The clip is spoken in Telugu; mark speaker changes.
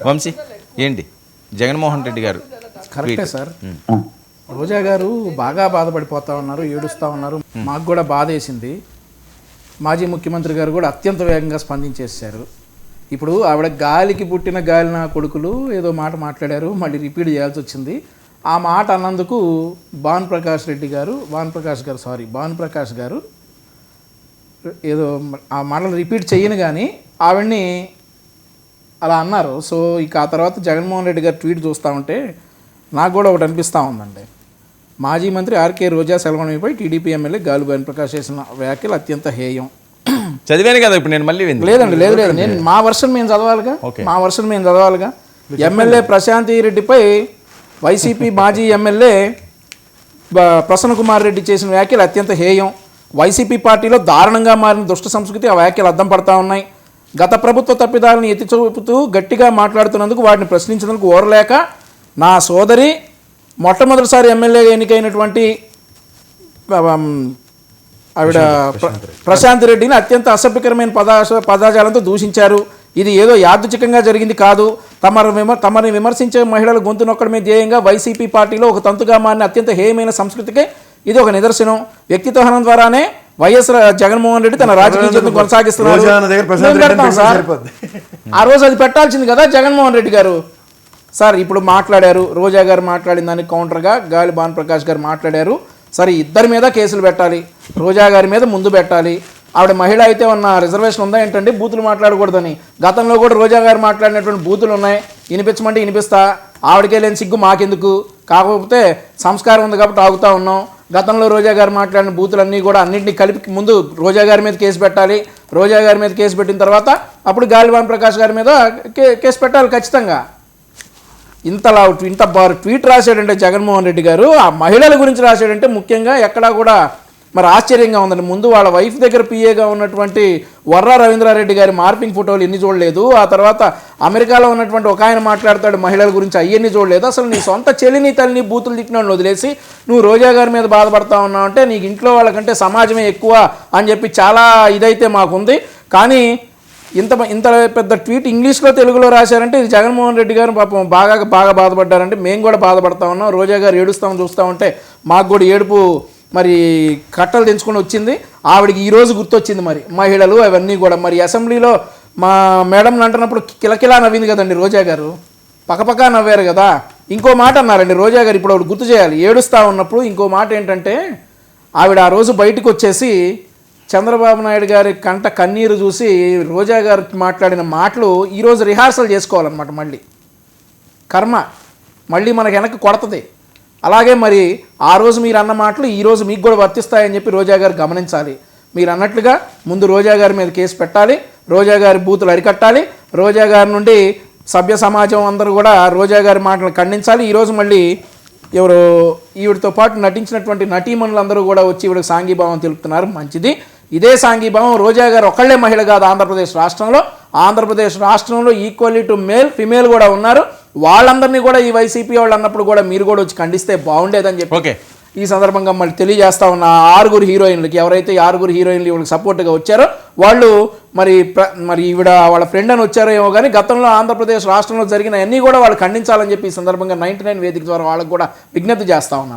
Speaker 1: వంశీ ఏంటి జగన్మోహన్ రెడ్డి గారు
Speaker 2: కరెక్టే సార్. రోజా గారు బాగా బాధపడిపోతా ఉన్నారు, ఏడుస్తూ ఉన్నారు. మాకు కూడా బాధ వేసింది. మాజీ ముఖ్యమంత్రి గారు కూడా అత్యంత వేగంగా స్పందించేశారు. ఇప్పుడు ఆవిడ గాలికి పుట్టిన గాలి నా కొడుకులు ఏదో మాట మాట్లాడారు, మళ్ళీ రిపీట్ చేయాల్సి వచ్చింది. ఆ మాట అన్నందుకు భానుప్రకాష్ గారు ఏదో ఆ మాటలు రిపీట్ చేయను కానీ ఆవిడ్ని అలా అన్నారు. సో ఇక ఆ తర్వాత జగన్మోహన్ రెడ్డి గారు ట్వీట్ చూస్తూ ఉంటే నాకు కూడా ఒకటి అనిపిస్తూ ఉందండి. మాజీ మంత్రి ఆర్కే రోజా సెలవుపై టీడీపీ ఎమ్మెల్యే గాలి భానుప్రకాష్ చేసిన వ్యాఖ్యలు అత్యంత హేయం.
Speaker 1: చదివాను కదా ఇప్పుడు నేను మళ్ళీ
Speaker 2: లేదండి, లేదు నేను మా వర్షన్ మేము చదవాలిగా. ఎమ్మెల్యే ప్రశాంతి రెడ్డిపై వైసీపీ మాజీ ఎమ్మెల్యే ప్రసన్న కుమార్ రెడ్డి చేసిన వ్యాఖ్యలు అత్యంత హేయం. వైసీపీ పార్టీలో దారుణంగా మారిన దుష్ట సంస్కృతి ఆ వ్యాఖ్యలు అద్దం పడతా ఉన్నాయి. గత ప్రభుత్వ తప్పిదాలను ఎత్తి చూపుతూ గట్టిగా మాట్లాడుతున్నందుకు వాటిని ప్రశ్నించినందుకు ఓరలేక నా సోదరి మొట్టమొదటిసారి ఎమ్మెల్యేగా ఎన్నికైనటువంటి ఆవిడ ప్రశాంత్ రెడ్డిని అత్యంత అసభ్యకరమైన పదాజాలంతో దూషించారు. ఇది ఏదో యాదృచ్ఛికంగా జరిగింది కాదు. తమని విమర్శించే మహిళల గొంతు నొక్కడమే ధ్యేయంగా వైసీపీ పార్టీలో ఒక తంతుగా మారిన అత్యంత హేయమైన సంస్కృతికే ఇది ఒక నిదర్శనం. వ్యక్తిత్వహనం ద్వారానే వైఎస్ జగన్మోహన్ రెడ్డి తన రాజకీయ జీవితం కొనసాగిస్తున్నారు. ఆ రోజు అది పెట్టాల్సింది కదా జగన్మోహన్ రెడ్డి గారు. సార్ ఇప్పుడు మాట్లాడారు, రోజా గారు మాట్లాడిన దానికి కౌంటర్గా గాలి భానుప్రకాష్ గారు మాట్లాడారు. సరే ఇద్దరి మీద కేసులు పెట్టాలి, రోజా గారి మీద ముందు పెట్టాలి. ఆవిడ మహిళ అయితే ఉన్న రిజర్వేషన్ ఉందా ఏంటంటే బూతులు మాట్లాడకూడదని. గతంలో కూడా రోజా గారు మాట్లాడినటువంటి బూతులు ఉన్నాయి, వినిపించమంటే వినిపిస్తా. ఆవిడకే లేని సిగ్గు మాకెందుకు, కాకపోతే సంస్కారం ఉంది కాబట్టి ఆగుతూ ఉన్నాం. గతంలో రోజా గారు మాట్లాడిన బూతులన్నీ కూడా అన్నింటినీ కలిపి ముందు రోజా గారి మీద కేసు పెట్టాలి. రోజా గారి మీద కేసు పెట్టిన తర్వాత అప్పుడు గాలి భానుప్రకాష్ గారి మీద కేసు పెట్టాలి ఖచ్చితంగా. ఇంత ట్వీట్ రాశాడంటే జగన్మోహన్ రెడ్డి గారు ఆ మహిళల గురించి రాశాడంటే ముఖ్యంగా ఎక్కడా కూడా మరి ఆశ్చర్యంగా ఉందండి. ముందు వాళ్ళ వైఫ్ దగ్గర పిఏగా ఉన్నటువంటి వర్రా రవీంద్రారెడ్డి గారి మార్పింగ్ ఫోటోలు ఎన్ని చూడలేదు. ఆ తర్వాత అమెరికాలో ఉన్నటువంటి ఒక ఆయన మాట్లాడతాడు మహిళల గురించి, అవన్నీ చూడలేదు. అసలు నీ సొంత చెల్లిని తల్లిని బూతులు తిట్టినాడు వదిలేసి నువ్వు రోజా గారి మీద బాధపడతా ఉన్నావు అంటే నీకు ఇంట్లో వాళ్ళకంటే సమాజమే ఎక్కువ అని చెప్పి చాలా ఇదైతే మాకుంది. కానీ ఇంత పెద్ద ట్వీట్ ఇంగ్లీష్లో తెలుగులో రాశారంటే ఇది జగన్మోహన్ రెడ్డి గారు పాపం బాగా బాధపడ్డారంటే మేము కూడా బాధపడతా ఉన్నాం. రోజా గారు ఏడుస్తామని చూస్తూ ఉంటే మాకు కూడా ఏడుపు మరి కట్టలు తెంచుకొని వచ్చింది. ఆవిడకి ఈరోజు గుర్తొచ్చింది మరి మహిళలు అవన్నీ కూడా. మరి అసెంబ్లీలో మా మేడం అంటున్నప్పుడు కిలకిలా నవ్వింది కదండి రోజా గారు, పక్కపక్క నవ్వారు కదా. ఇంకో మాట అన్నారండి రోజా గారు, ఇప్పుడు ఆవిడ గుర్తు చేయాలి. ఏడుస్తూ ఉన్నప్పుడు ఇంకో మాట ఏంటంటే ఆవిడ ఆ రోజు బయటకు వచ్చేసి చంద్రబాబు నాయుడు గారి కంట కన్నీరు చూసి రోజా గారు మాట్లాడిన మాటలు ఈరోజు రిహార్సల్ చేసుకోవాలన్నమాట. మళ్ళీ కర్మ మళ్ళీ మనకు వెనక్కి కొడుతుంది. అలాగే మరి ఆ రోజు మీరు అన్న మాటలు ఈరోజు మీకు కూడా వర్తిస్తాయని చెప్పి రోజా గారు గమనించాలి. మీరు అన్నట్లుగా ముందు రోజా గారి మీద కేసు పెట్టాలి, రోజా గారి బూతులు అరికట్టాలి, రోజా గారి నుండి సభ్య సమాజం అందరూ కూడా రోజా గారి మాటలు ఖండించాలి. ఈరోజు మళ్ళీ ఎవరు ఈవిడతో పాటు నటించినటువంటి నటీమణులందరూ కూడా వచ్చి ఈవిడకి సాంఘీభావం తెలుపుతున్నారు, మంచిది. ఇదే సాంఘీభావం రోజా గారు ఒక్కళ్ళే మహిళ కాదు ఆంధ్రప్రదేశ్ రాష్ట్రంలో ఈక్వల్లీ టు మేల్ ఫిమేల్ కూడా ఉన్నారు. వాళ్ళందరినీ కూడా ఈ వైసీపీ వాళ్ళు అన్నప్పుడు కూడా మీరు కూడా వచ్చి ఖండిస్తే బాగుండేదని చెప్పి ఈ సందర్భంగా మళ్ళీ తెలియజేస్తా ఉన్న ఆరుగురు హీరోయిన్లకి, ఎవరైతే ఆరుగురు హీరోయిన్లు ఇవాళకి సపోర్ట్గా వచ్చారో వాళ్ళు మరి ఈవిడ వాళ్ళ ఫ్రెండ్ అని వచ్చారో ఏమో కానీ గతంలో ఆంధ్రప్రదేశ్ రాష్ట్రంలో జరిగిన అన్నీ కూడా వాళ్ళు ఖండించాలని చెప్పి ఈ సందర్భంగా 99 వేదిక ద్వారా వాళ్ళకు కూడా విజ్ఞప్తి చేస్తా ఉన్నాం.